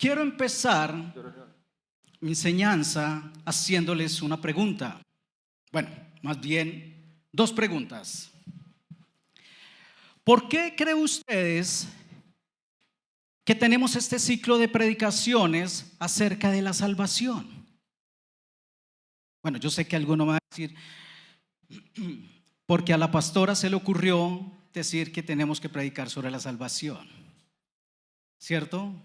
Quiero empezar mi enseñanza haciéndoles una pregunta. Bueno, más bien dos preguntas. ¿Por qué creen ustedes que tenemos este ciclo de predicaciones acerca de la salvación? Bueno, yo sé que alguno va a decir, porque a la pastora se le ocurrió decir que tenemos que predicar sobre la salvación, ¿cierto?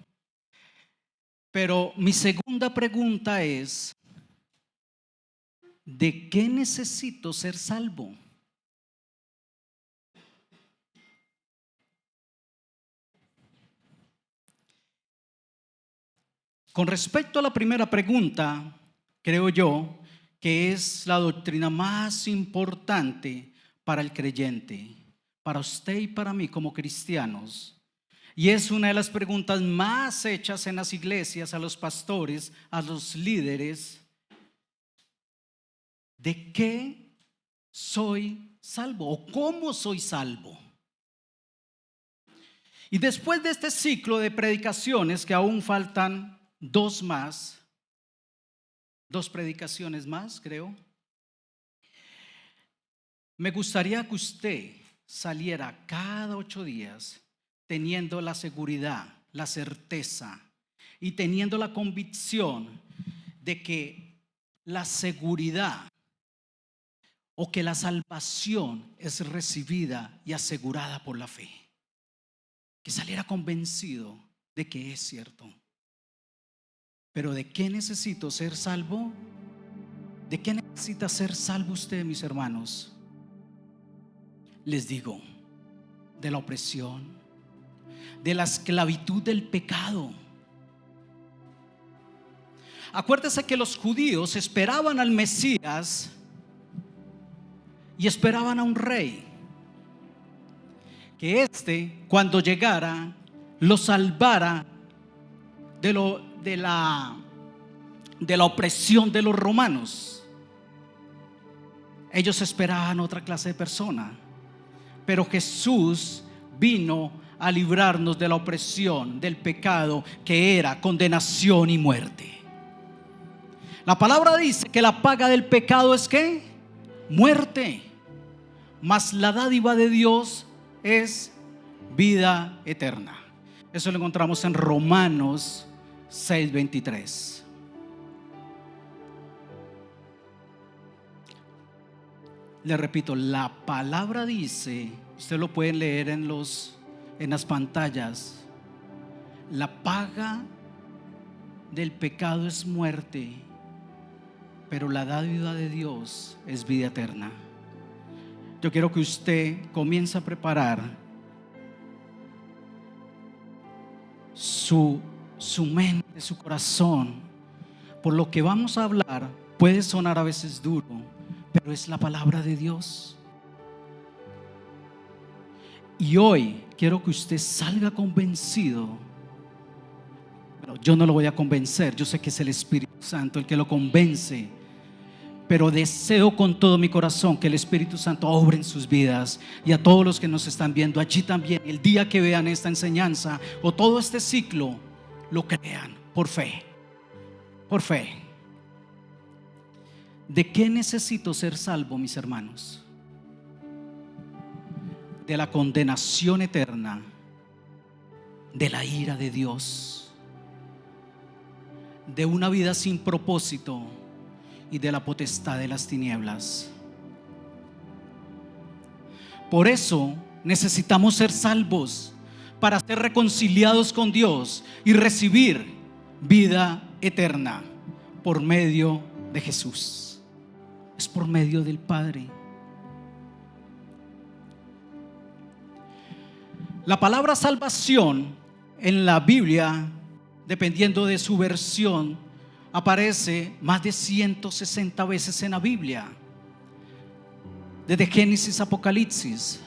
Pero mi segunda pregunta es, ¿de qué necesito ser salvo? Con respecto a la primera pregunta, creo yo que es la doctrina más importante para el creyente, para usted y para mí como cristianos. Y es una de las preguntas más hechas en las iglesias a los pastores, a los líderes. ¿De qué soy salvo o cómo soy salvo? Y después de este ciclo de predicaciones, que aún faltan dos predicaciones más, creo, me gustaría que usted saliera cada 8 días teniendo la seguridad, la certeza y teniendo la convicción de que la seguridad o que la salvación es recibida y asegurada por la fe. Que saliera convencido de que es cierto. Pero ¿de qué necesito ser salvo? ¿De qué necesita ser salvo usted, mis hermanos? Les digo, de la opresión, de la esclavitud del pecado. Acuérdese que los judíos esperaban al Mesías y esperaban a un rey, que cuando llegara lo salvara de la opresión de los romanos. Ellos esperaban otra clase de persona, pero Jesús vino a librarnos de la opresión del pecado, que era condenación y muerte. La palabra dice que la paga del pecado es ¿qué? Muerte, mas la dádiva de Dios es vida eterna. Eso lo encontramos en Romanos 6:23. Le repito, la palabra dice, usted lo pueden leer en las pantallas, la paga del pecado es muerte, pero la dádiva de Dios es vida eterna. Yo quiero que usted comience a preparar su mente, su corazón, por lo que vamos a hablar. Puede sonar a veces duro, pero es la palabra de Dios. Y hoy quiero que usted salga convencido. Pero yo no lo voy a convencer, yo sé que es el Espíritu Santo el que lo convence. Pero deseo con todo mi corazón que el Espíritu Santo obre en sus vidas, y a todos los que nos están viendo allí también, el día que vean esta enseñanza o todo este ciclo, lo crean por fe. Por fe. ¿De qué necesito ser salvo, mis hermanos? De la condenación eterna, de la ira de Dios, de una vida sin propósito y de la potestad de las tinieblas. Por eso necesitamos ser salvos, para ser reconciliados con Dios y recibir vida eterna por medio de Jesús. Es por medio del Padre. La palabra salvación en la Biblia, dependiendo de su versión, aparece más de 160 veces en la Biblia, desde Génesis a Apocalipsis.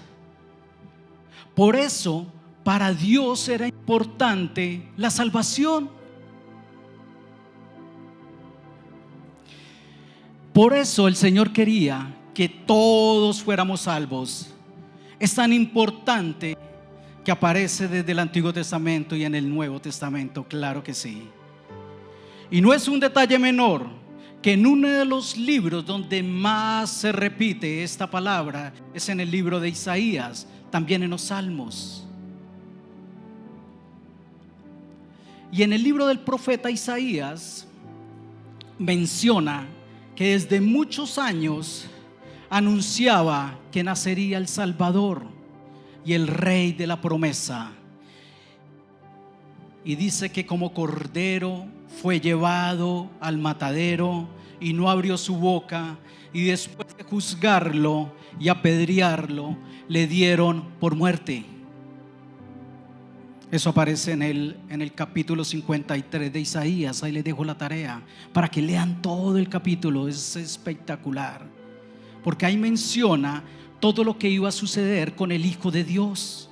Por eso, para Dios era importante la salvación. Por eso el Señor quería que todos fuéramos salvos. Es tan importante que aparece desde el Antiguo Testamento y en el Nuevo Testamento, claro que sí. Y no es un detalle menor que en uno de los libros donde más se repite esta palabra es en el libro de Isaías, también en los Salmos. Y en el libro del profeta Isaías menciona que desde muchos años anunciaba que nacería el Salvador y el Rey de la promesa. Y dice que como cordero fue llevado al matadero y no abrió su boca, y después de juzgarlo y apedrearlo, le dieron por muerte. Eso aparece en el capítulo 53 de Isaías. Ahí les dejo la tarea para que lean todo el capítulo. Es espectacular, porque ahí menciona todo lo que iba a suceder con el Hijo de Dios.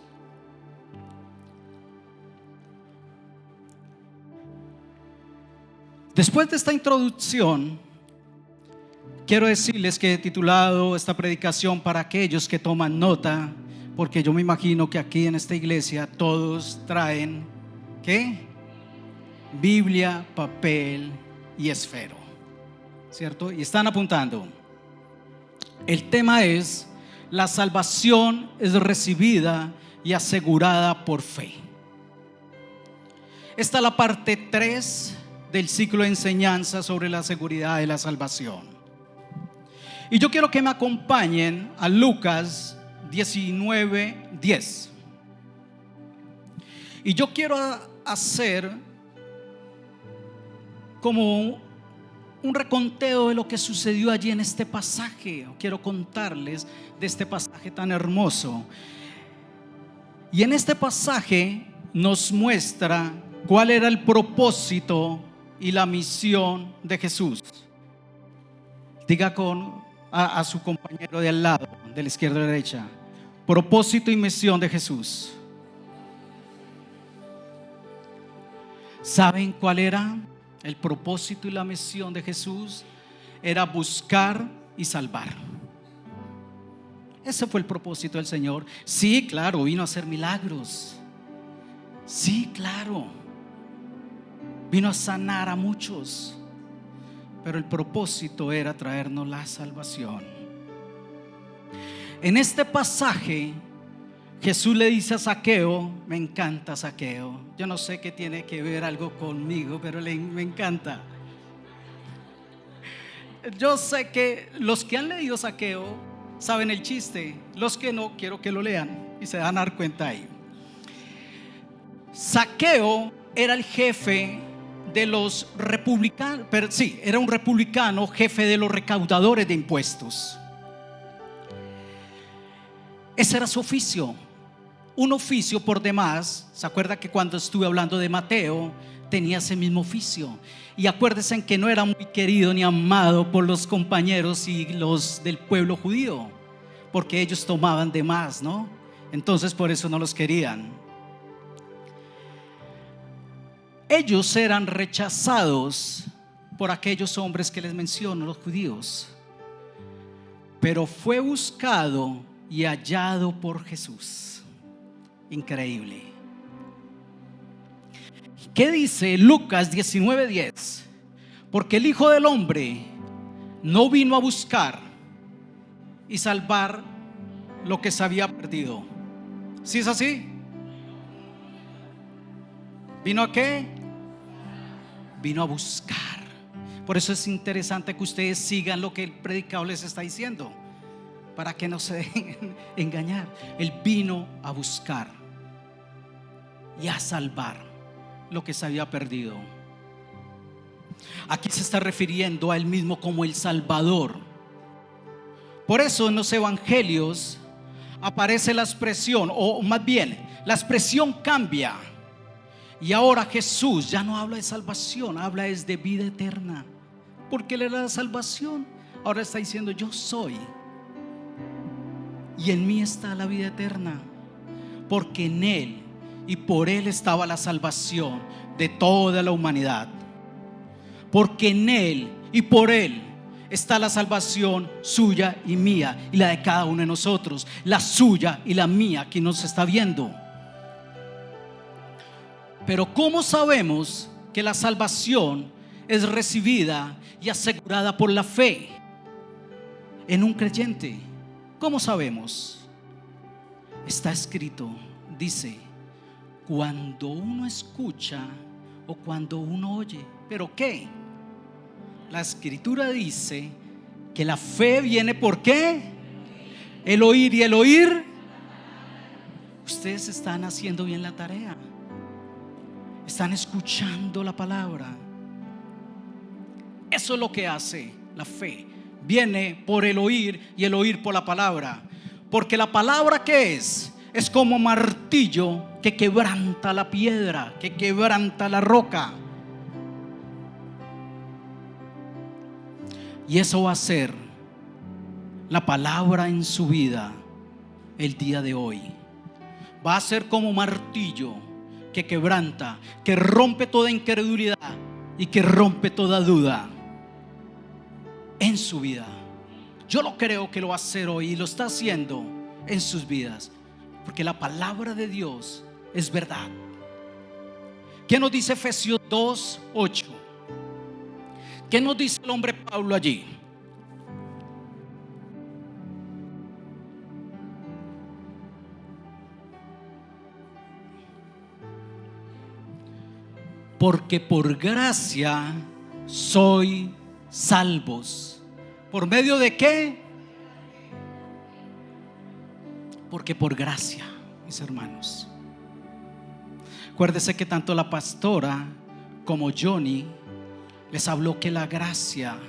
Después de esta introducción, quiero decirles que he titulado esta predicación para aquellos que toman nota, porque yo me imagino que aquí en esta iglesia todos traen ¿qué? Biblia, papel y esfero, ¿cierto? Y están apuntando. El tema es: la salvación es recibida y asegurada por fe. Esta es la parte 3 del ciclo de enseñanza sobre la seguridad de la salvación. Y yo quiero que me acompañen a Lucas 19:10. Y yo quiero hacer como un reconteo de lo que sucedió allí en este pasaje. Quiero contarles de este pasaje tan hermoso. Y en este pasaje nos muestra cuál era el propósito y la misión de Jesús. Diga a su compañero de al lado, de la izquierda a la derecha: propósito y misión de Jesús. ¿Saben cuál era el propósito y la misión de Jesús? Era buscar y salvar. Ese fue el propósito del Señor. Sí, claro, vino a hacer milagros. Sí, claro, vino a sanar a muchos, pero el propósito era traernos la salvación. En este pasaje Jesús le dice a Zaqueo, me encanta Zaqueo, yo no sé qué tiene que ver algo conmigo, pero me encanta. Yo sé que los que han leído Zaqueo saben el chiste, los que no, quiero que lo lean y se van a dar cuenta ahí. Zaqueo era el jefe de los republicanos, pero sí, era un republicano, jefe de los recaudadores de impuestos. Ese era su oficio, un oficio por demás. ¿Se acuerda que cuando estuve hablando de Mateo tenía ese mismo oficio? Y acuérdense en que no era muy querido ni amado por los compañeros y los del pueblo judío, porque ellos tomaban de más, ¿no? Entonces por eso no los querían. Ellos eran rechazados por aquellos hombres que les menciono, los judíos, pero fue buscado y hallado por Jesús. Increíble. ¿Qué dice Lucas 19:10? Porque el Hijo del Hombre no vino a buscar y salvar lo que se había perdido. ¿Sí es así? ¿Vino a qué? Vino a buscar. Por eso es interesante que ustedes sigan lo que el predicador les está diciendo, para que no se dejen engañar. Él vino a buscar y a salvar lo que se había perdido. Aquí se está refiriendo a él mismo como el Salvador. Por eso en los evangelios aparece la expresión, o más bien la expresión cambia, y ahora Jesús ya no habla de salvación, habla de vida eterna, porque él era la salvación. Ahora está diciendo: yo soy, y en mí está la vida eterna, porque en él y por él estaba la salvación de toda la humanidad. Porque en él y por él está la salvación suya y mía, y la de cada uno de nosotros, la suya y la mía, quien nos está viendo. Pero ¿cómo sabemos que la salvación es recibida y asegurada por la fe en un creyente? ¿Cómo sabemos? Está escrito, dice, cuando uno escucha o cuando uno oye. ¿Pero qué? La escritura dice que la fe viene ¿por qué? El oír, y el oír. Ustedes están haciendo bien la tarea. Están escuchando la palabra. Eso es lo que hace la fe. Viene por el oír y el oír por la palabra. Porque la palabra, ¿qué es? Es como martillo que quebranta la piedra, que quebranta la roca. Y eso va a ser la palabra en su vida el día de hoy. Va a ser como martillo que quebranta, que rompe toda incredulidad y que rompe toda duda en su vida. Yo lo creo que lo va a hacer hoy y lo está haciendo en sus vidas, porque la palabra de Dios es verdad. ¿Qué nos dice Efesios 2:8? ¿Qué nos dice el hombre Pablo allí? Porque por gracia soy salvos. ¿Por medio de qué? Porque por gracia, mis hermanos. Acuérdese que tanto la pastora como Johnny les habló que la gracia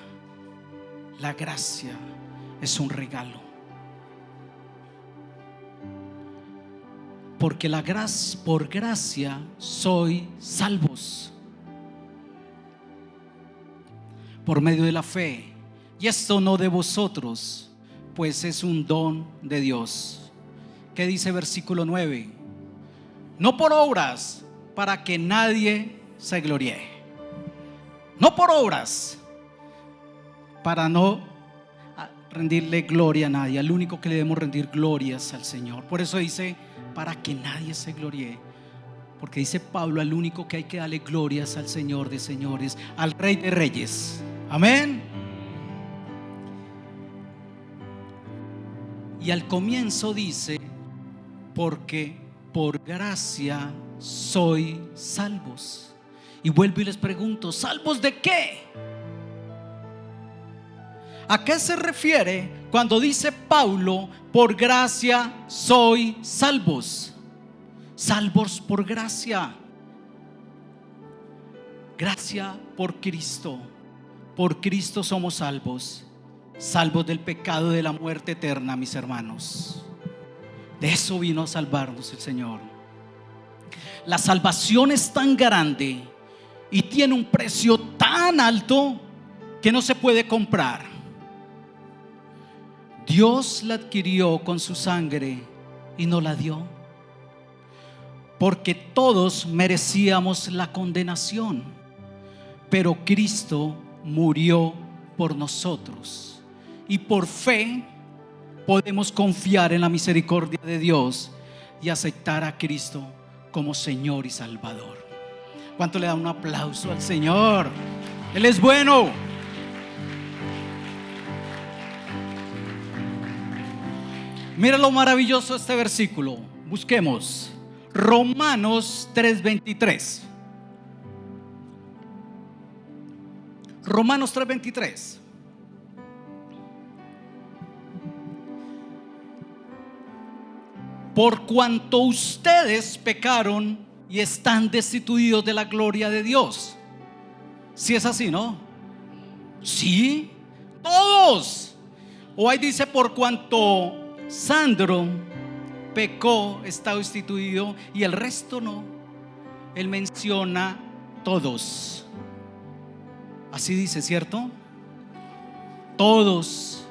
es un regalo. Porque por gracia soy salvos por medio de la fe. Y esto no de vosotros, pues es un don de Dios. ¿Qué dice versículo 9? No por obras, para que nadie se gloríe. No por obras, para no rendirle gloria a nadie. Al único que le debemos rendir glorias al Señor. Por eso dice, para que nadie se gloríe. Porque dice Pablo, al único que hay que darle glorias al Señor de señores, al Rey de reyes. Amén. Y al comienzo dice, porque por gracia soy salvos. Y vuelvo y les pregunto, ¿salvos de qué? ¿A qué se refiere cuando dice Pablo, por gracia soy salvos? Salvos por gracia. Gracia por Cristo. Por Cristo somos salvos. Salvos del pecado, de la muerte eterna, mis hermanos. De eso vino a salvarnos el Señor. La salvación es tan grande y tiene un precio tan alto que no se puede comprar. Dios la adquirió con su sangre y nos la dio, porque todos merecíamos la condenación, pero Cristo murió por nosotros, y por fe podemos confiar en la misericordia de Dios y aceptar a Cristo como Señor y Salvador. ¿Cuánto le da un aplauso al Señor? Él es bueno. Mira lo maravilloso de este versículo. Busquemos Romanos 3:23. Romanos 3:23. Por cuanto ustedes pecaron y están destituidos de la gloria de Dios. Si es así, ¿no? Sí, todos. O ahí dice, por cuanto Sandro pecó, está destituido, y el resto no. Él menciona todos. Así dice, ¿cierto? Todos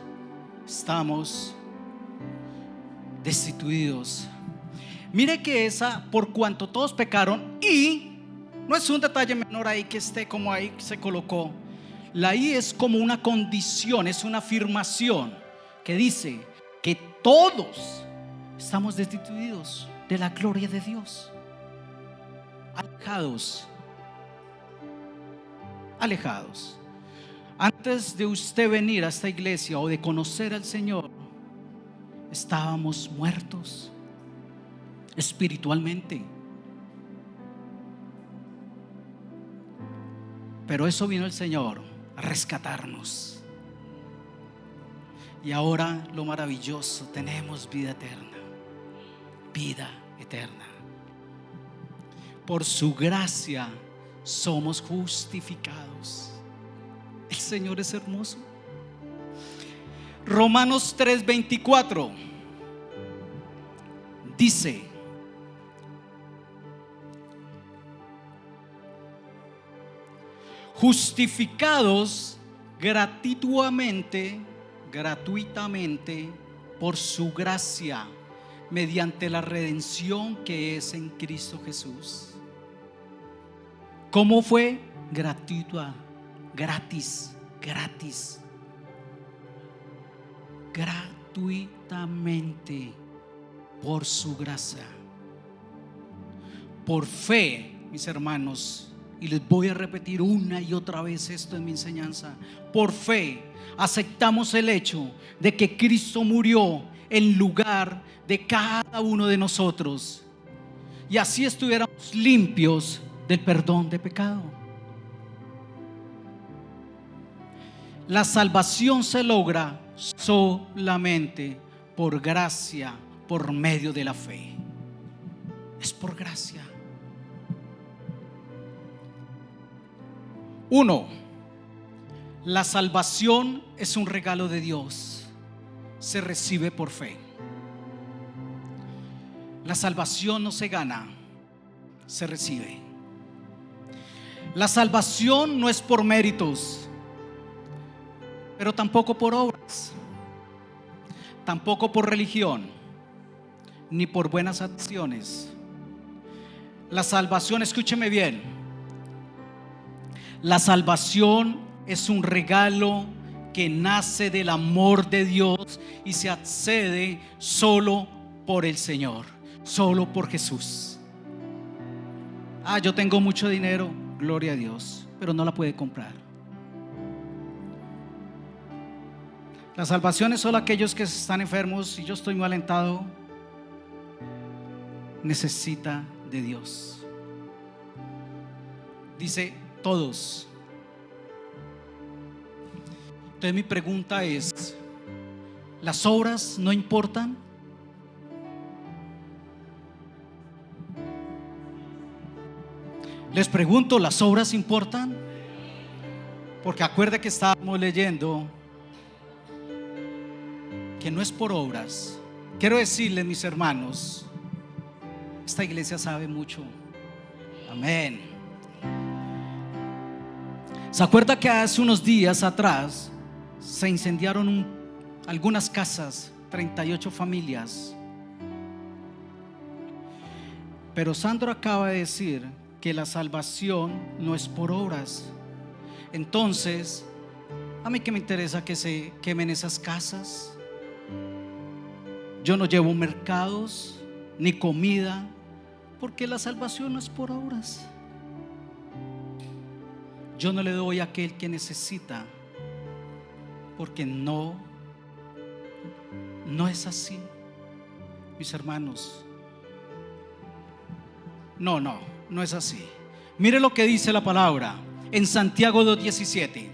estamos destituidos. Mire que esa, por cuanto todos pecaron, y no es un detalle menor ahí que esté como ahí se colocó. La I es como una condición, es una afirmación que dice que todos estamos destituidos de la gloria de Dios, alejados. Alejados. Antes de usted venir a esta iglesia o de conocer al Señor, estábamos muertos espiritualmente. Pero eso vino el Señor a rescatarnos. Y ahora lo maravilloso, tenemos vida eterna. Vida eterna. Por su gracia somos justificados. El Señor es hermoso. Romanos 3:24 dice: justificados gratuitamente por su gracia, mediante la redención que es en Cristo Jesús. ¿Cómo fue? Gratuita, gratis, gratuitamente por su gracia, por fe, mis hermanos. Y les voy a repetir una y otra vez esto en mi enseñanza. Por fe aceptamos el hecho de que Cristo murió en lugar de cada uno de nosotros, y así estuviéramos limpios del perdón de pecado. La salvación se logra solamente por gracia, por medio de la fe. Es por gracia. 1. La salvación es un regalo de Dios. Se recibe por fe. La salvación no se gana, se recibe. La salvación no es por méritos, pero tampoco por obras, tampoco por religión, ni por buenas acciones. La salvación, escúcheme bien, la salvación es un regalo que nace del amor de Dios y se accede solo por el Señor, solo por Jesús. Yo tengo mucho dinero, gloria a Dios, pero no la puede comprar. La salvación es solo aquellos que están enfermos, y yo estoy muy alentado. Necesita de Dios. Dice todos. Entonces mi pregunta es: ¿las obras no importan? Les pregunto, ¿las obras importan? Porque acuerde que estábamos leyendo que no es por obras. Quiero decirles, mis hermanos, esta iglesia sabe mucho. Amén. ¿Se acuerda que hace unos días atrás se incendiaron algunas casas, 38 familias? Pero Sandro acaba de decir que la salvación no es por obras. Entonces, a mí que me interesa que se quemen esas casas. Yo no llevo mercados ni comida, porque la salvación no es por obras. Yo no le doy a aquel que necesita, porque no es así, mis hermanos. No es así. Mire lo que dice la palabra en Santiago 2:17.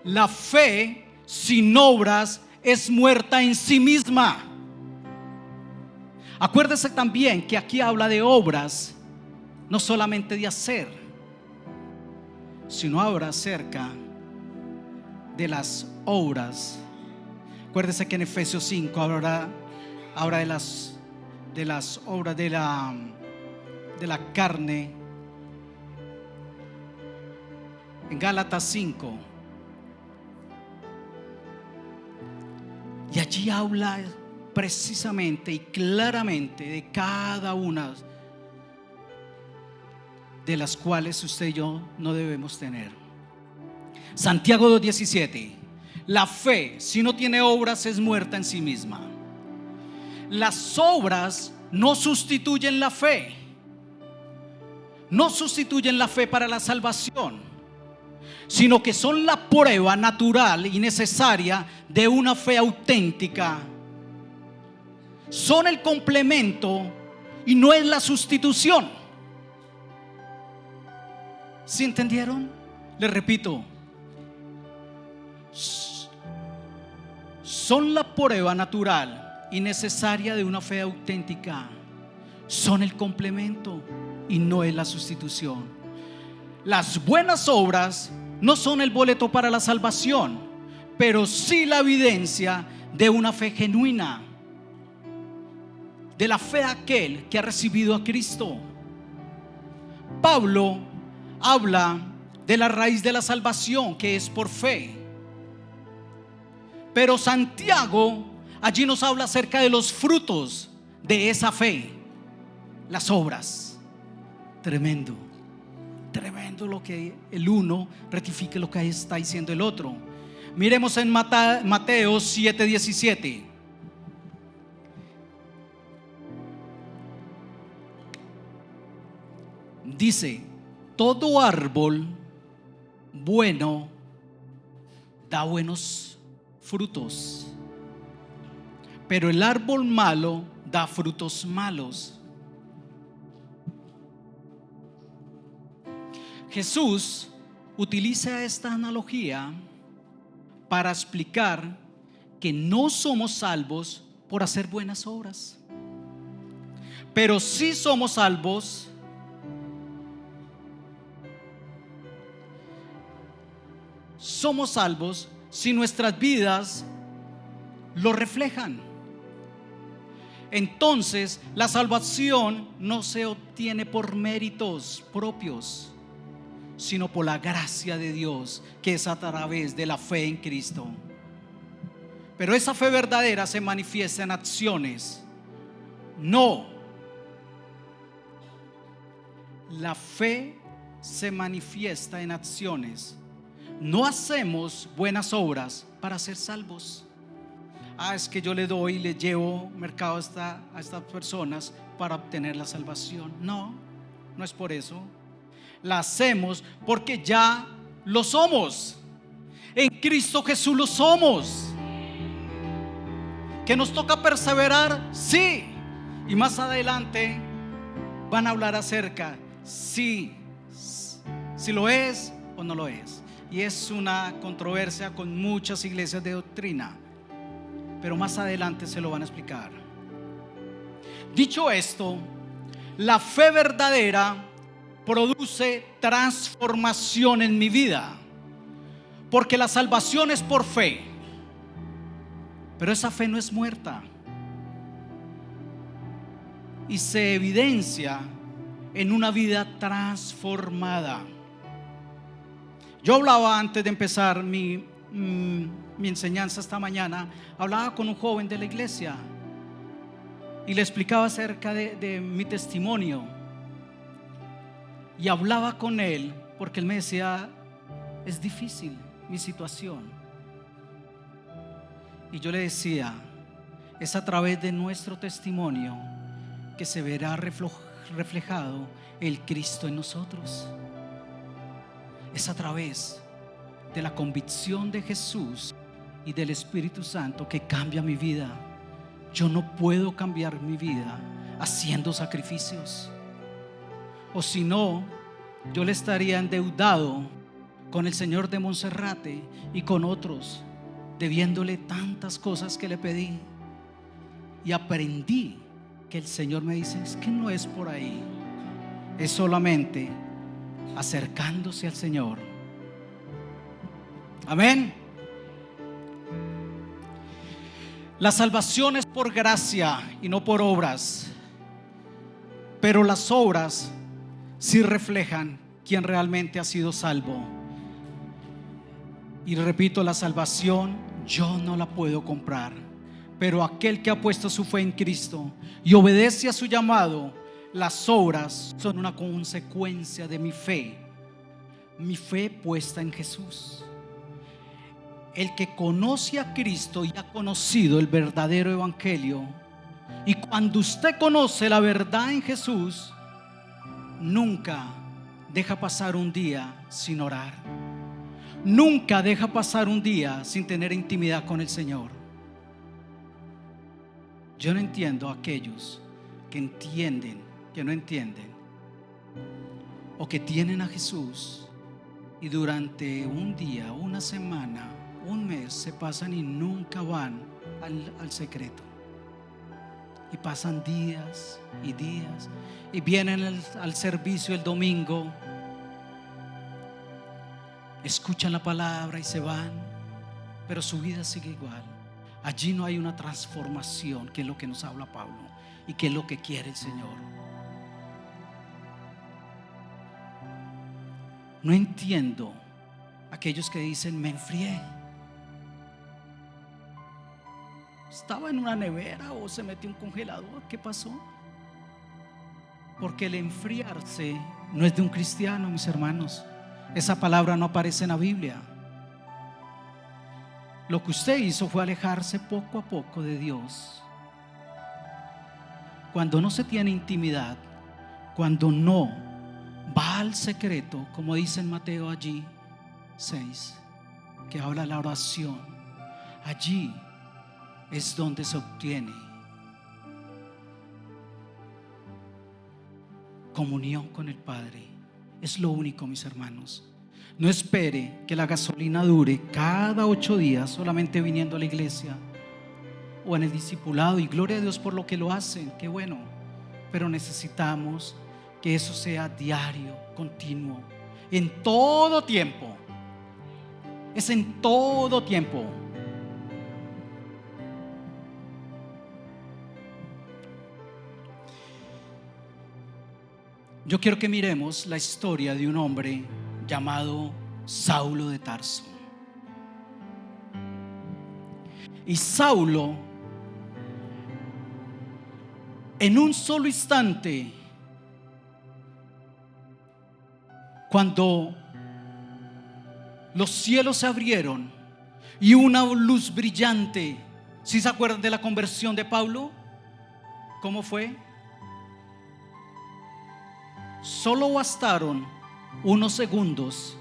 La fe sin obras es muerta en sí misma. Acuérdese también que aquí habla de obras, no solamente de hacer, sino habla acerca de las obras. Acuérdese que en Efesios 5 habla de las obras de la carne. En Gálatas 5, y allí habla precisamente y claramente de cada una de las cuales usted y yo no debemos tener. Santiago 2:17. La fe, si no tiene obras, es muerta en sí misma. Las obras no sustituyen la fe. no sustituyen la fe para la salvación, sino que son la prueba natural y necesaria de una fe auténtica. Son el complemento y no es la sustitución. ¿Sí entendieron? Les repito, son la prueba natural y necesaria de una fe auténtica. Son el complemento y no es la sustitución. Las buenas obras no son el boleto para la salvación, pero sí la evidencia de una fe genuina, de la fe de aquel que ha recibido a Cristo. Pablo habla de la raíz de la salvación, que es por fe, pero Santiago allí nos habla acerca de los frutos de esa fe, las obras. Tremendo, tremendo lo que el uno rectifique lo que está diciendo el otro. Miremos en Mateo 7:17. Dice: todo árbol bueno da buenos frutos, pero el árbol malo da frutos malos. Jesús utiliza esta analogía para explicar que no somos salvos por hacer buenas obras, pero sí somos salvos si nuestras vidas lo reflejan. Entonces, la salvación no se obtiene por méritos propios, sino por la gracia de Dios, que es a través de la fe en Cristo. Pero esa fe verdadera se manifiesta en acciones. No, la fe se manifiesta en acciones. No hacemos buenas obras para ser salvos. Es que yo le doy y le llevo mercado a estas personas para obtener la salvación. No, no es por eso. La hacemos porque ya lo somos. En Cristo Jesús lo somos. ¿Que nos toca perseverar? Sí. Y más adelante van a hablar acerca si lo es o no lo es. Y es una controversia con muchas iglesias de doctrina, pero más adelante se lo van a explicar. Dicho esto, la fe verdadera produce transformación en mi vida, porque la salvación es por fe, pero esa fe no es muerta y se evidencia en una vida transformada. Yo hablaba antes de empezar mi enseñanza esta mañana, hablaba con un joven de la iglesia y le explicaba acerca de mi testimonio. Y hablaba con él porque él me decía: es difícil mi situación. Y yo le decía: es a través de nuestro testimonio que se verá reflejado el Cristo en nosotros. Es a través de la convicción de Jesús y del Espíritu Santo que cambia mi vida. Yo no puedo cambiar mi vida haciendo sacrificios, o si no, yo le estaría endeudado con el Señor de Monserrate y con otros, debiéndole tantas cosas que le pedí. Y aprendí que el Señor me dice: es que no es por ahí, es solamente acercándose al Señor. Amén. La salvación es por gracia y no por obras, pero las obras sí reflejan quién realmente ha sido salvo. Y repito, la salvación yo no la puedo comprar, pero aquel que ha puesto su fe en Cristo y obedece a su llamado, las obras son una consecuencia de mi fe puesta en Jesús. El que conoce a Cristo y ha conocido el verdadero evangelio, y cuando usted conoce la verdad en Jesús, nunca deja pasar un día sin orar. Nunca deja pasar un día sin tener intimidad con el Señor. Yo no entiendo a aquellos que entienden, que no entienden, o que tienen a Jesús y durante un día, una semana, un mes se pasan y nunca van al secreto. Y pasan días y días y vienen al servicio el domingo, escuchan la palabra y se van, pero su vida sigue igual. Allí no hay una transformación, que es lo que nos habla Pablo y que es lo que quiere el Señor. No entiendo aquellos que dicen: me enfrié. ¿Estaba en una nevera o se metió en un congelador? ¿Qué pasó? Porque el enfriarse no es de un cristiano, mis hermanos. Esa palabra no aparece en la Biblia. Lo que usted hizo fue alejarse poco a poco de Dios. Cuando no se tiene intimidad, cuando no va al secreto, como dice en Mateo allí 6, que habla de la oración, allí es donde se obtiene comunión con el Padre. Es lo único, mis hermanos. No espere que la gasolina dure cada 8 días solamente viniendo a la iglesia o en el discipulado, y gloria a Dios por lo que lo hacen, qué bueno, pero necesitamos que eso sea diario, continuo, en todo tiempo. Es en todo tiempo. Yo quiero que miremos la historia de un hombre llamado Saulo de Tarso. Y Saulo, en un solo instante, cuando los cielos se abrieron y una luz brillante, ¿sí se acuerdan de la conversión de Pablo? ¿Cómo fue? Solo bastaron unos segundos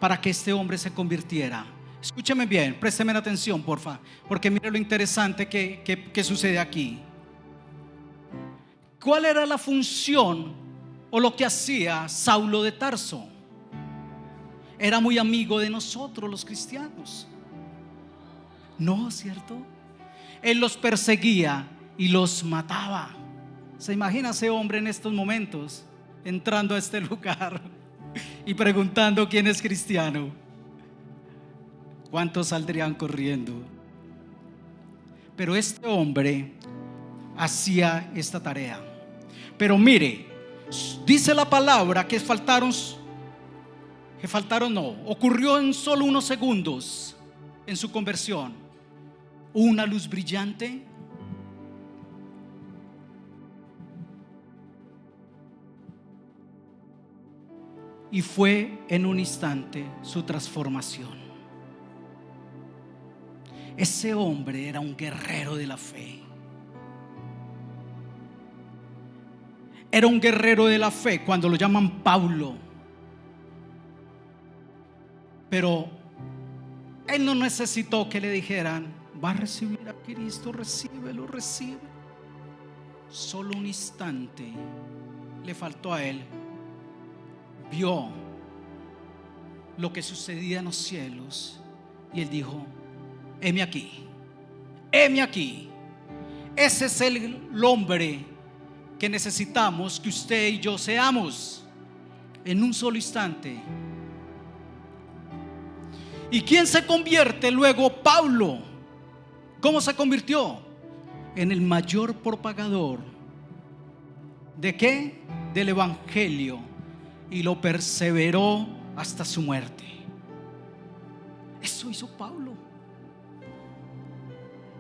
para que este hombre se convirtiera. Escúcheme bien, présteme atención, porfa, porque mire lo interesante que sucede aquí. ¿Cuál era la función o lo que hacía Saulo de Tarso? Era muy amigo de nosotros los cristianos, ¿no es cierto? Él los perseguía y los mataba. ¿Se imagina ese hombre en estos momentos entrando a este lugar y preguntando quién es cristiano? ¿Cuántos saldrían corriendo? Pero este hombre hacía esta tarea. Pero mire, dice la palabra que ocurrió en solo unos segundos en su conversión. Una luz brillante, y fue en un instante su transformación. Ese hombre era un guerrero de la fe. Era un guerrero de la fe cuando lo llaman Pablo. Pero él no necesitó que le dijeran: va a recibir a Cristo, recíbelo, recibe. Solo un instante le faltó a él. Vio lo que sucedía en los cielos y él dijo: heme aquí, heme aquí. Ese es el hombre que necesitamos que usted y yo seamos en un solo instante. ¿Y quién se convierte luego? Pablo. ¿Cómo se convirtió? En el mayor propagador ¿de qué? Del evangelio, y lo perseveró hasta su muerte. Eso hizo Pablo.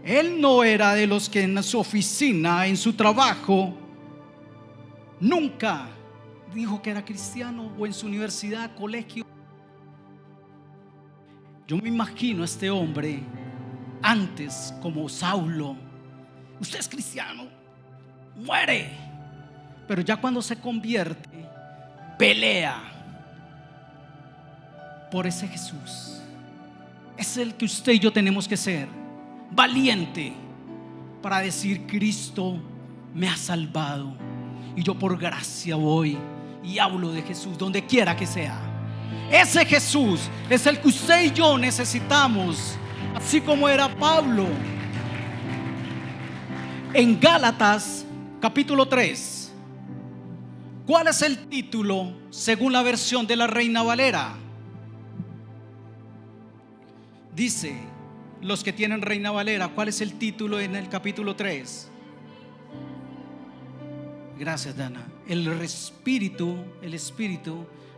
Él no era de los que en su oficina, en su trabajo, nunca dijo que era cristiano, o en su universidad, colegio. Yo me imagino a este hombre antes como Saulo: usted es cristiano, muere. Pero ya cuando se convierte, pelea por ese Jesús. Es el que usted y yo tenemos que ser, valiente para decir: Cristo me ha salvado y yo por gracia voy y hablo de Jesús donde quiera que sea. Ese Jesús es el que usted y yo necesitamos, así como era Pablo. En Gálatas capítulo 3, ¿cuál es el título según la versión de la Reina Valera? Dice, los que tienen Reina Valera, ¿cuál es el título en el capítulo 3? Gracias, Dana. El espíritu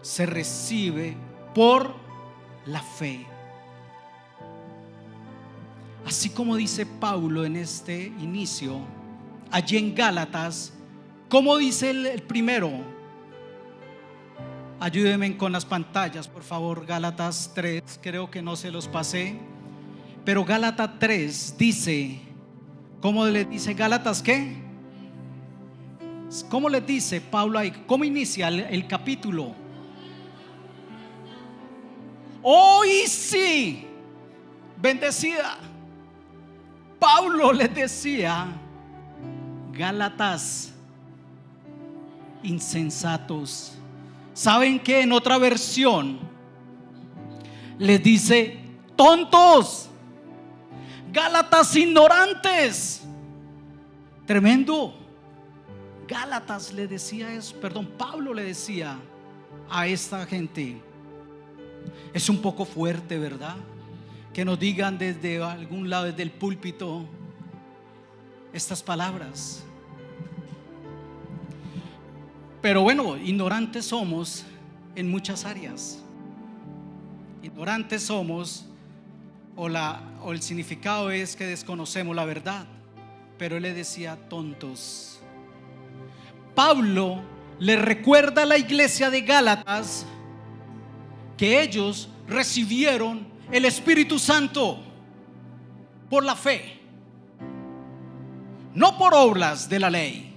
se recibe por la fe. Así como dice Pablo en este inicio, allí en Gálatas, ¿cómo dice el primero? Ayúdenme con las pantallas, por favor. Gálatas 3, creo que no se los pasé, pero Gálatas 3 dice, ¿cómo le dice Gálatas qué? ¿Cómo le dice Pablo ahí? ¿Cómo inicia el capítulo? Hoy sí, bendecida. Pablo les decía: Gálatas insensatos. ¿Saben qué? En otra versión les dice: tontos, Gálatas ignorantes. Tremendo. Gálatas le decía eso, Pablo le decía a esta gente. Es un poco fuerte, ¿verdad? Que nos digan desde algún lado, desde el púlpito, estas palabras. Pero bueno, ignorantes somos en muchas áreas. Ignorantes somos, o el significado es que desconocemos la verdad. Pero él le decía tontos. Pablo le recuerda a la iglesia de Gálatas que ellos recibieron el Espíritu Santo por la fe, no por obras de la ley.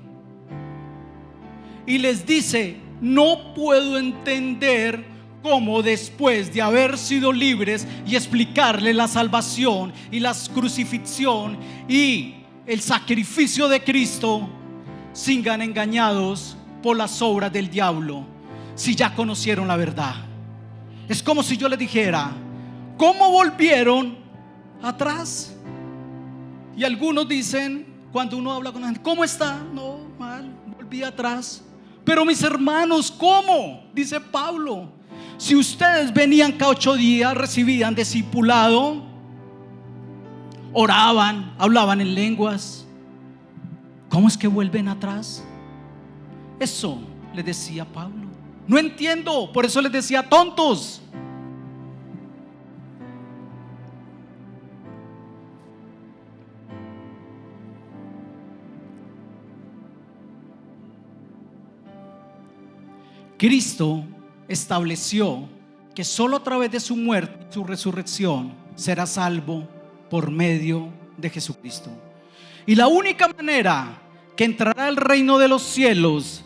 Y les dice: no puedo entender cómo después de haber sido libres y explicarle la salvación y la crucifixión y el sacrificio de Cristo, sigan engañados por las obras del diablo, si ya conocieron la verdad. Es como si yo les dijera: ¿cómo volvieron atrás? Y algunos dicen, cuando uno habla con la gente: ¿cómo está? No, mal, volví atrás. Pero mis hermanos, ¿cómo? Dice Pablo: si ustedes venían cada 8 días, recibían discipulado, oraban, hablaban en lenguas, ¿cómo es que vuelven atrás? Eso les decía Pablo. No entiendo, por eso les decía tontos. Cristo estableció que solo a través de su muerte y su resurrección será salvo por medio de Jesucristo. Y la única manera que entrará al reino de los cielos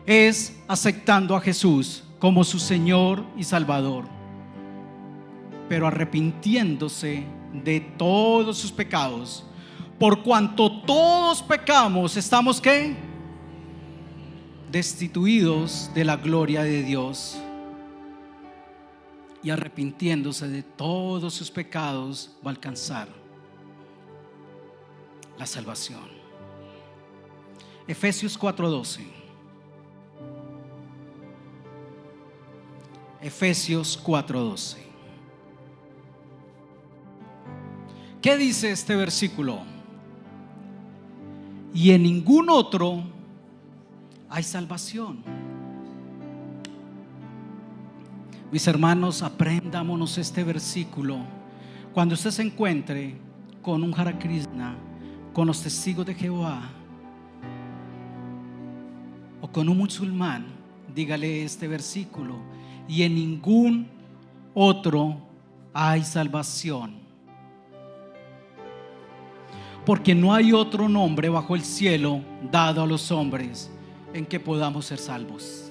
es aceptando a Jesús como su Señor y Salvador, pero arrepintiéndose de todos sus pecados. Por cuanto todos pecamos, estamos ¿qué? Destituidos de la gloria de Dios. Y arrepintiéndose de todos sus pecados va a alcanzar la salvación. Efesios 4:12. Efesios 4:12. ¿Qué dice este versículo? Y en ningún otro hay salvación. Mis hermanos, aprendámonos este versículo. Cuando usted se encuentre con un Hare Krishna, con los testigos de Jehová o con un musulmán, dígale este versículo: y en ningún otro hay salvación, porque no hay otro nombre bajo el cielo dado a los hombres en que podamos ser salvos.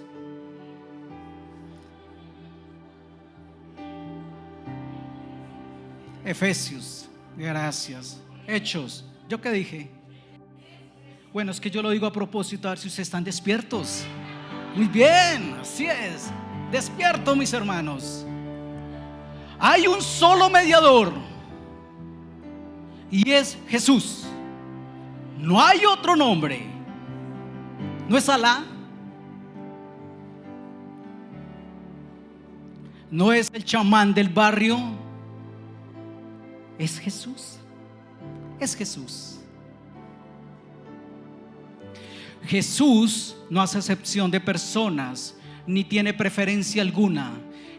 Efesios, gracias. Hechos, ¿yo qué dije? Bueno, es que yo lo digo a propósito, a ver si ustedes están despiertos. Muy bien, así es. Despierto, mis hermanos. Hay un solo mediador y es Jesús. No hay otro nombre. No es Alá. No es el chamán del barrio. Es Jesús. Es Jesús. Jesús no hace excepción de personas ni tiene preferencia alguna.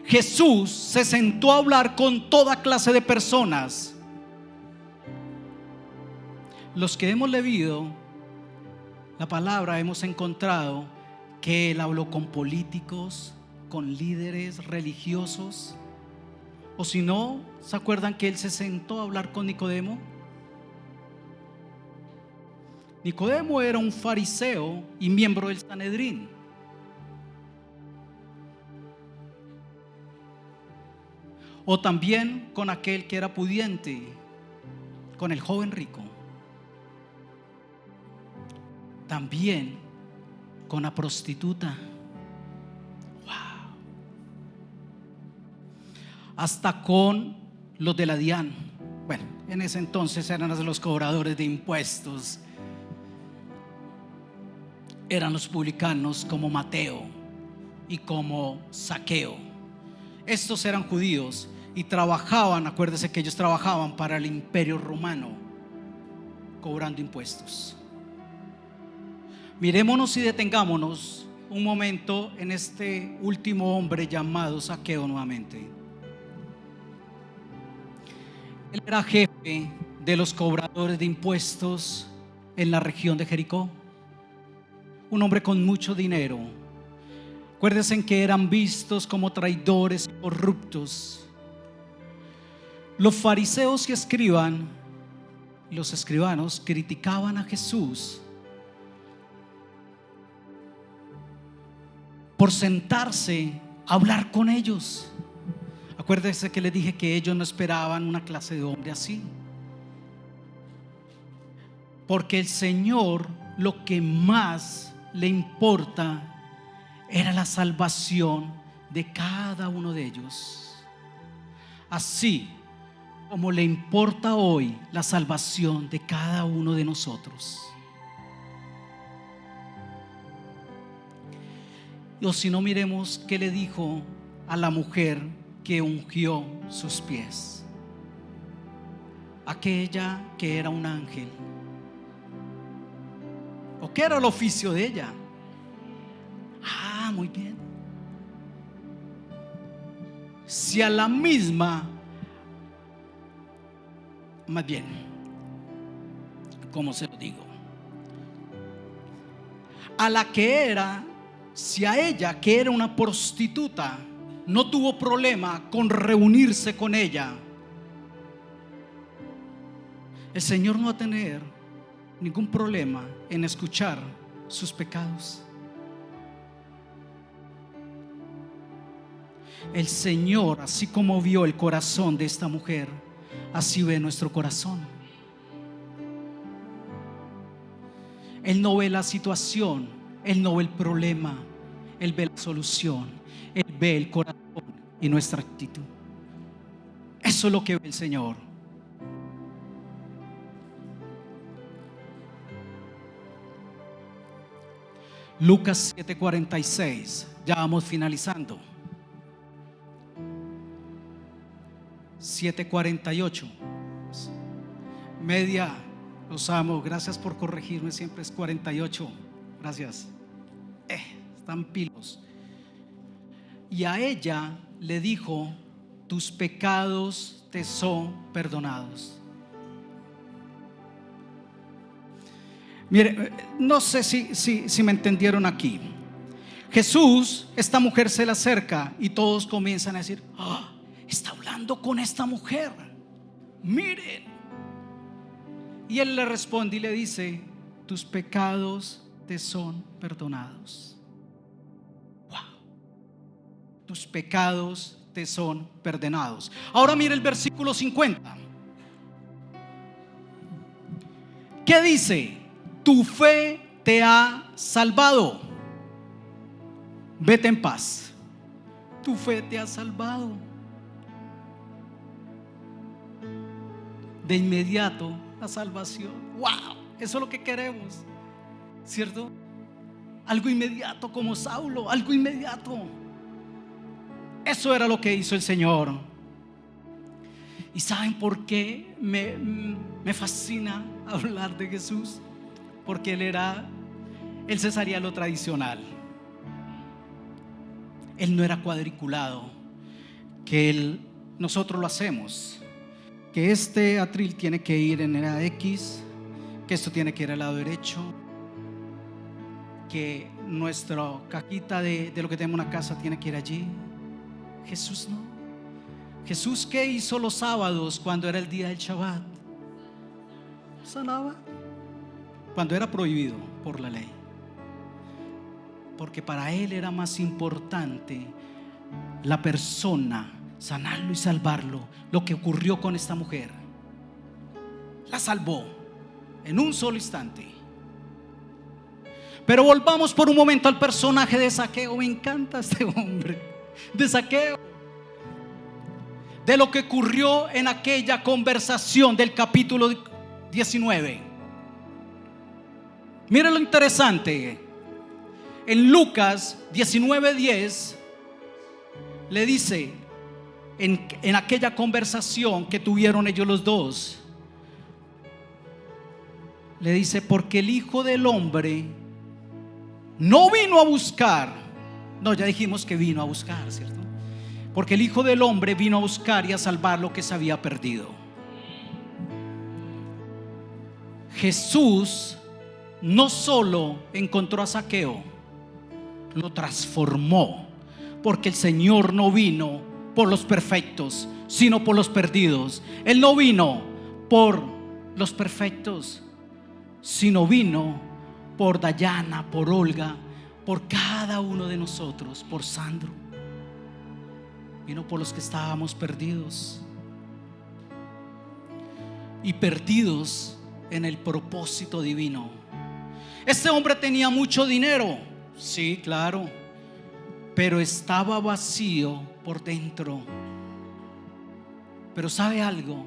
Jesús se sentó a hablar con toda clase de personas. Los que hemos leído la palabra hemos encontrado que Él habló con políticos, con líderes religiosos, o si no, ¿se acuerdan que Él se sentó a hablar con Nicodemo? Nicodemo era un fariseo y miembro del Sanedrín. O también con aquel que era pudiente, con el joven rico. También con la prostituta. Wow. Hasta con los de la DIAN. Bueno, en ese entonces eran los cobradores de impuestos. Eran los publicanos como Mateo y como Zaqueo. Estos eran judíos y trabajaban, acuérdese que ellos trabajaban para el imperio romano, cobrando impuestos. Mirémonos y detengámonos un momento en este último hombre llamado Zaqueo nuevamente. Él era jefe de los cobradores de impuestos en la región de Jericó. Un hombre con mucho dinero. Acuérdense que eran vistos como traidores y corruptos. Los fariseos y los escribanos criticaban a Jesús por sentarse a hablar con ellos. Acuérdense que les dije que ellos no esperaban una clase de hombre así, porque el Señor lo que más le importa era la salvación de cada uno de ellos, así como le importa hoy la salvación de cada uno de nosotros. O si no, miremos qué le dijo a la mujer que ungió sus pies, aquella que era un ángel. ¿O qué era el oficio de ella? Muy bien. Si a la misma, más bien, ¿cómo se lo digo? A la que era, si a ella que era una prostituta no tuvo problema con reunirse con ella, el Señor no va a tener ningún problema en escuchar sus pecados. El Señor, así como vio el corazón de esta mujer, así ve nuestro corazón. Él no ve la situación, Él no ve el problema, Él ve la solución, Él ve el corazón y nuestra actitud. Eso es lo que ve el Señor. Lucas 7:46, ya vamos finalizando. 7:48, media, los amo, gracias por corregirme, siempre es 48, gracias, están pilos. Y a ella le dijo: tus pecados te son perdonados. Mire, no sé si me entendieron aquí. Jesús, esta mujer se le acerca y todos comienzan a decir: está hablando con esta mujer, miren. Y él le responde y le dice: tus pecados te son perdonados. Wow. Tus pecados te son perdonados. Ahora mire el versículo 50. ¿qué dice? Tu fe te ha salvado. Vete en paz. Tu fe te ha salvado. De inmediato la salvación. ¡Wow! Eso es lo que queremos, ¿cierto? Algo inmediato como Saulo, algo inmediato. Eso era lo que hizo el Señor. ¿Y saben por qué me fascina hablar de Jesús? Porque Él se salía de lo tradicional. Él no era cuadriculado, que nosotros lo hacemos. Que este atril tiene que ir en la X, que esto tiene que ir al lado derecho, que nuestra cajita de lo que tenemos en la casa tiene que ir allí. Jesús no. Jesús, ¿qué hizo los sábados cuando era el día del Shabbat? Sanaba, cuando era prohibido por la ley, porque para Él era más importante la persona, sanarlo y salvarlo. Lo que ocurrió con esta mujer, la salvó en un solo instante. Pero volvamos por un momento al personaje de Zaqueo. Me encanta este hombre de Zaqueo, de lo que ocurrió en aquella conversación del capítulo 19. Miren lo interesante. En Lucas 19:10 le dice, en aquella conversación que tuvieron ellos los dos, le dice: porque el Hijo del Hombre no vino a buscar. No, ya dijimos que vino a buscar, ¿cierto? Porque el Hijo del Hombre vino a buscar y a salvar lo que se había perdido. Jesús no solo encontró a Zaqueo, lo transformó. Porque el Señor no vino por los perfectos, sino por los perdidos. Él no vino por los perfectos, sino vino por Dayana, por Olga, por cada uno de nosotros, por Sandro. Vino por los que estábamos perdidos, y perdidos en el propósito divino. Este hombre tenía mucho dinero, sí, claro, pero estaba vacío por dentro. Pero ¿sabe algo?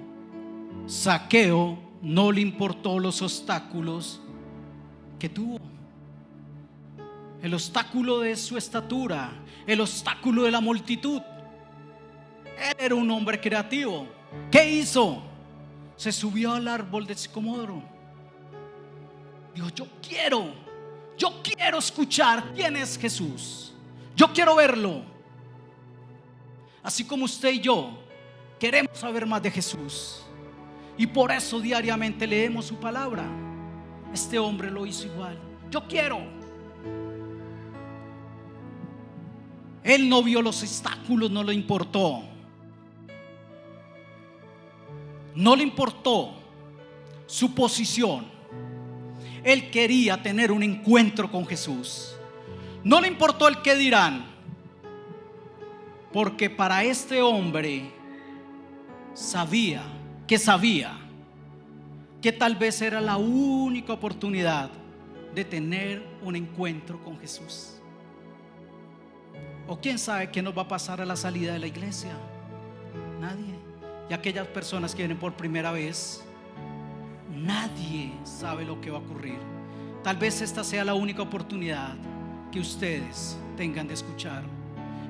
Zaqueo no le importó los obstáculos que tuvo. El obstáculo de su estatura, el obstáculo de la multitud. Él era un hombre creativo. ¿Qué hizo? Se subió al árbol de sicómoro. Dijo: yo quiero escuchar quién es Jesús. Yo quiero verlo. Así como usted y yo queremos saber más de Jesús, y por eso diariamente leemos su palabra. Este hombre lo hizo igual. Yo quiero. Él no vio los obstáculos, no le importó. No le importó su posición. Él quería tener un encuentro con Jesús. No le importó el qué dirán, porque para este hombre sabía que tal vez era la única oportunidad de tener un encuentro con Jesús. O quién sabe qué nos va a pasar a la salida de la iglesia. Nadie. Y aquellas personas que vienen por primera vez, nadie sabe lo que va a ocurrir. Tal vez esta sea la única oportunidad que ustedes tengan de escuchar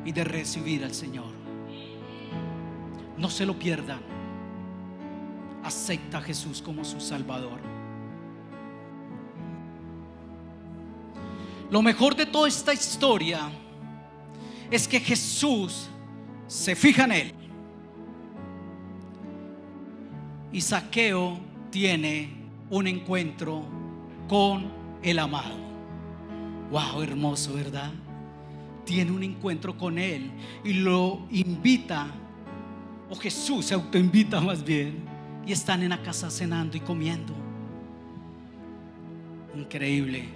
y de recibir al Señor. No se lo pierdan. Acepta a Jesús como su Salvador. Lo mejor de toda esta historia es que Jesús se fija en él, y Zaqueo tiene un encuentro con el amado. Wow, hermoso, ¿verdad? Tiene un encuentro con él y lo invita, o Jesús se autoinvita más bien, y están en la casa cenando y comiendo. Increíble.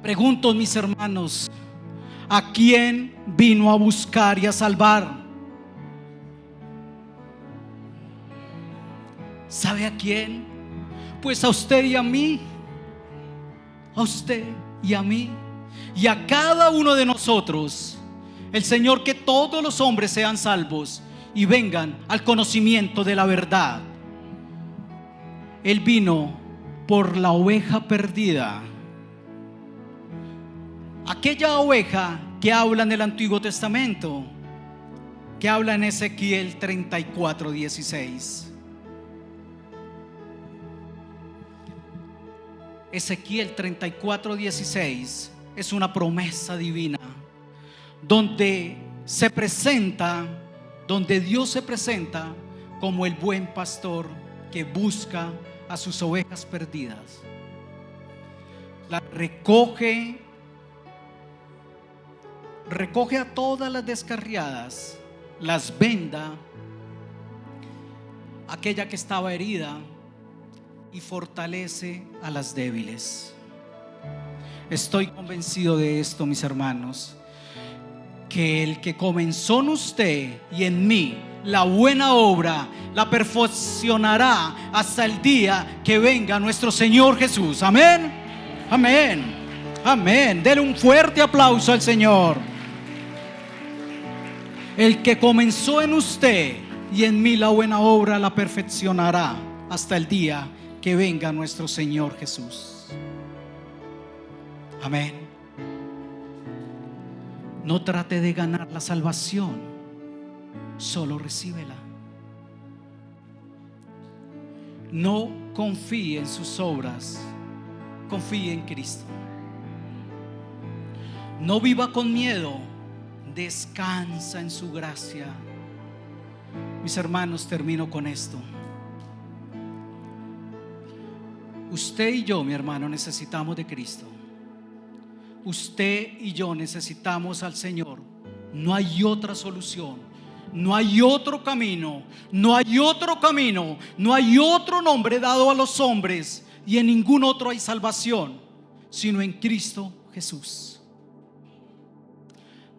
Pregunto, mis hermanos, ¿a quién vino a buscar y a salvar? ¿Sabe a quién? Pues a usted y a mí, a usted y a mí, y a cada uno de nosotros, el Señor, que todos los hombres sean salvos y vengan al conocimiento de la verdad. Él vino por la oveja perdida, aquella oveja que habla en el Antiguo Testamento, que habla en Ezequiel 34:16. Ezequiel 34:16 es una promesa divina donde Dios se presenta como el buen pastor que busca a sus ovejas perdidas. Las recoge a todas las descarriadas, las venda, aquella que estaba herida, y fortalece a las débiles. Estoy convencido de esto, mis hermanos, que el que comenzó en usted y en mí la buena obra la perfeccionará hasta el día que venga nuestro Señor Jesús. Amén, amén, amén. Dele un fuerte aplauso al Señor. El que comenzó en usted y en mí la buena obra la perfeccionará hasta el día que venga nuestro Señor Jesús. Amén. No trate de ganar la salvación, solo recíbela. No confíe en sus obras, confíe en Cristo. No viva con miedo, descansa en su gracia. Mis hermanos, termino con esto. Usted y yo, mi hermano, necesitamos de Cristo. Usted y yo necesitamos al Señor. No hay otra solución, no hay otro camino, no hay otro camino, no hay otro nombre dado a los hombres, y en ningún otro hay salvación sino en Cristo Jesús.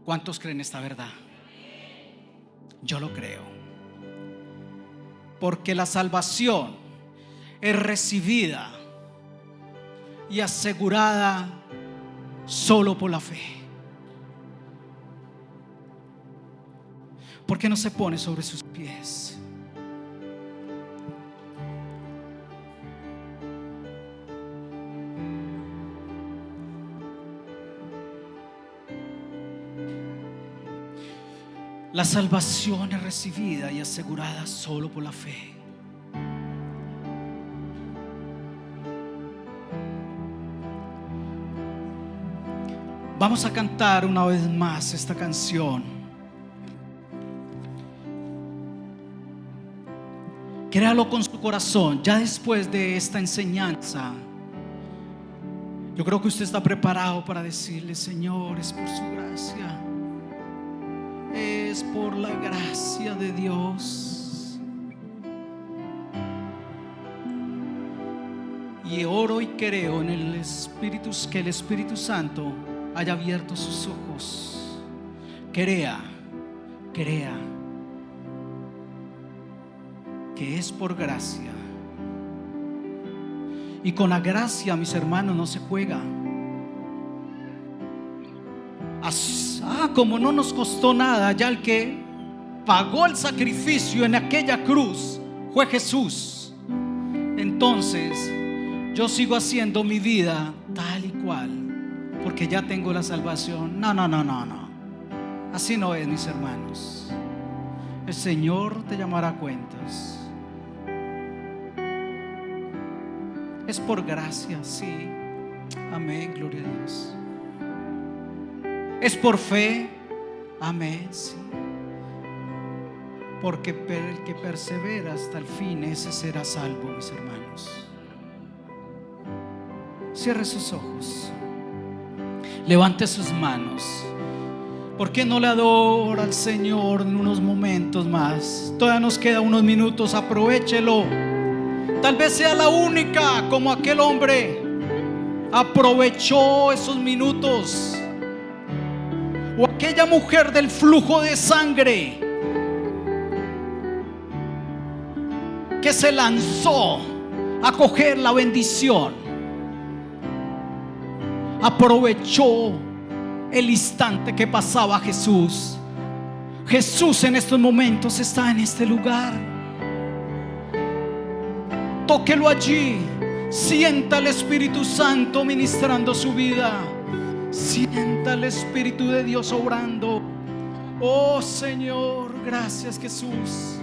¿Cuántos creen esta verdad? Yo lo creo, porque la salvación es recibida y asegurada solo por la fe. ¿Por qué no se pone sobre sus pies? La salvación es recibida y asegurada solo por la fe. Vamos a cantar una vez más esta canción. Créalo con su corazón. Ya después de esta enseñanza, yo creo que usted está preparado para decirle: Señor, es por su gracia, es por la gracia de Dios. Y oro y creo en el Espíritu, que el Espíritu Santo haya abierto sus ojos. Crea que es por gracia, y con la gracia, mis hermanos, no se juega. Como no nos costó nada, ya el que pagó el sacrificio en aquella cruz fue Jesús. Entonces yo sigo haciendo mi vida tal y cual, porque ya tengo la salvación. No. Así no es, mis hermanos. El Señor te llamará a cuentas. Es por gracia, sí. Amén, gloria a Dios. Es por fe. Amén, sí. Porque el que persevera hasta el fin, ese será salvo, mis hermanos. Cierre sus ojos, levante sus manos. ¿Por qué no le adora al Señor en unos momentos más? Todavía nos queda unos minutos, aprovéchelo. Tal vez sea la única, como aquel hombre aprovechó esos minutos, o aquella mujer del flujo de sangre que se lanzó a coger la bendición, aprovechó el instante que pasaba Jesús. Jesús en estos momentos está en este lugar. Tóquelo allí. Sienta el Espíritu Santo ministrando su vida. Sienta el Espíritu de Dios obrando. Oh Señor, gracias Jesús.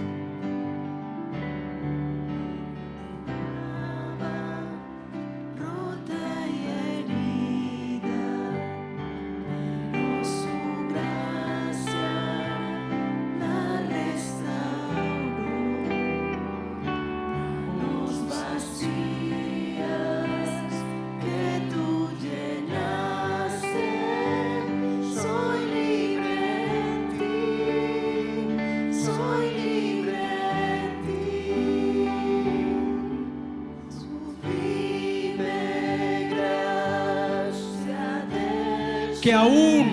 Que aún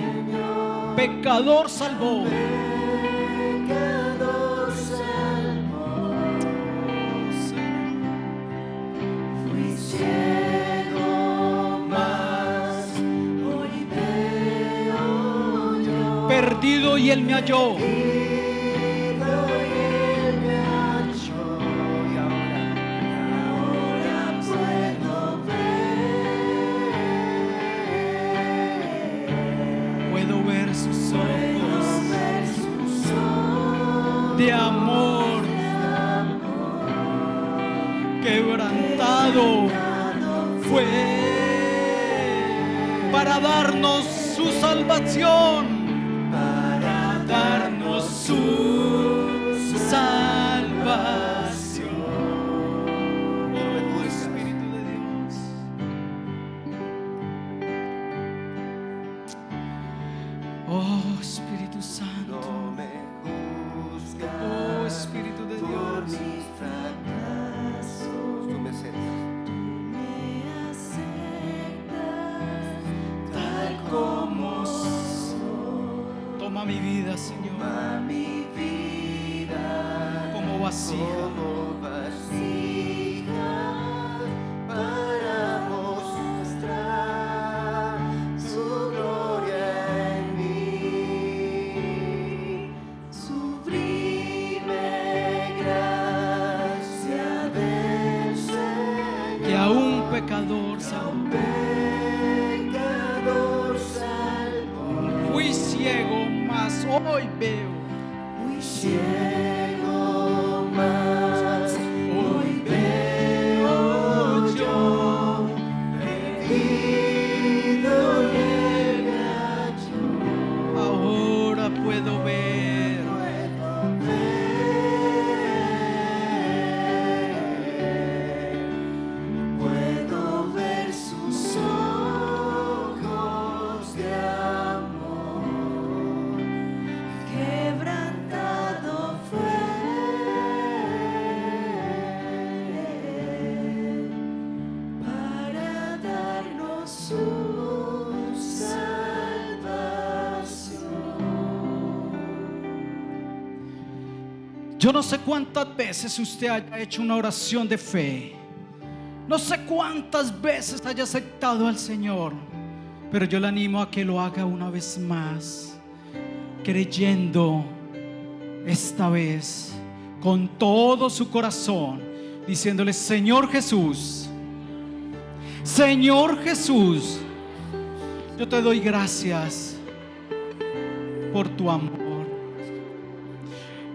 pecador salvó. Fui ciego, mas hoy veo yo. Perdido y Él me halló. De amor, quebrantado fue para darnos su salvación, para darnos su salvación. Oh Espíritu de Dios, oh Espíritu Santo. Oh Espíritu de Dios, mis fracasos, tú me aceptas tal como soy. toma mi vida, Señor, Toma mi vida como vasija, para mostrar su gloria en mí. Sublime gracia del Señor, que a un pecador salvo. pecador salvo. Fui ciego, mas hoy veo. Fui ciego, mas hoy veo yo. Perdido y Él me halló. Ahora puedo ver. Puedo ver sus ojos de amor. Quebrantado fue para darnos su salvación. Yo no sé cuántas veces usted haya hecho una oración de fe. No sé cuántas veces haya aceptado al Señor. Pero yo le animo a que lo haga una vez más, creyendo esta vez con todo su corazón, diciéndole: Señor Jesús, Señor Jesús, yo te doy gracias por tu amor.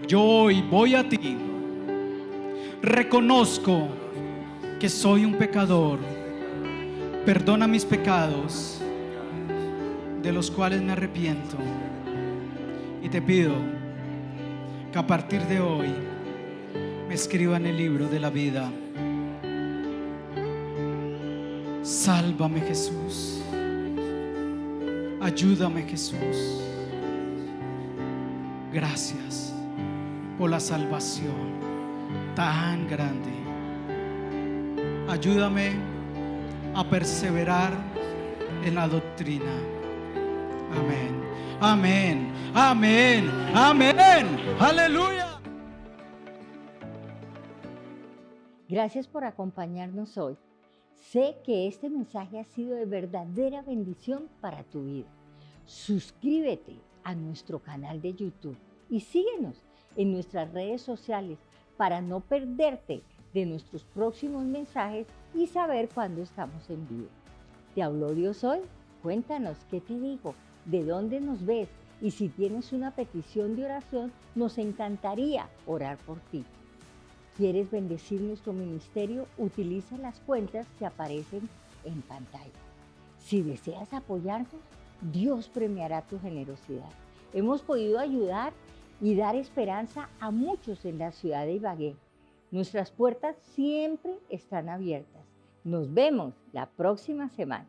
Yo hoy voy a ti, reconozco que soy un pecador. Perdona mis pecados, de los cuales me arrepiento, y te pido que a partir de hoy me escriba en el libro de la vida. Sálvame, Jesús. Ayúdame, Jesús. Gracias por la salvación tan grande. Ayúdame a perseverar en la doctrina. Amén. Amén. Amén. Amén. Aleluya. Gracias por acompañarnos hoy. Sé que este mensaje ha sido de verdadera bendición para tu vida. Suscríbete a nuestro canal de YouTube y síguenos en nuestras redes sociales para no perderte de nuestros próximos mensajes y saber cuándo estamos en vivo. ¿Te habló Dios hoy? Cuéntanos qué te dijo, de dónde nos ves y si tienes una petición de oración, nos encantaría orar por ti. ¿Quieres bendecir nuestro ministerio? Utiliza las cuentas que aparecen en pantalla. Si deseas apoyarnos, Dios premiará tu generosidad. Hemos podido ayudar y dar esperanza a muchos en la ciudad de Ibagué. Nuestras puertas siempre están abiertas. Nos vemos la próxima semana.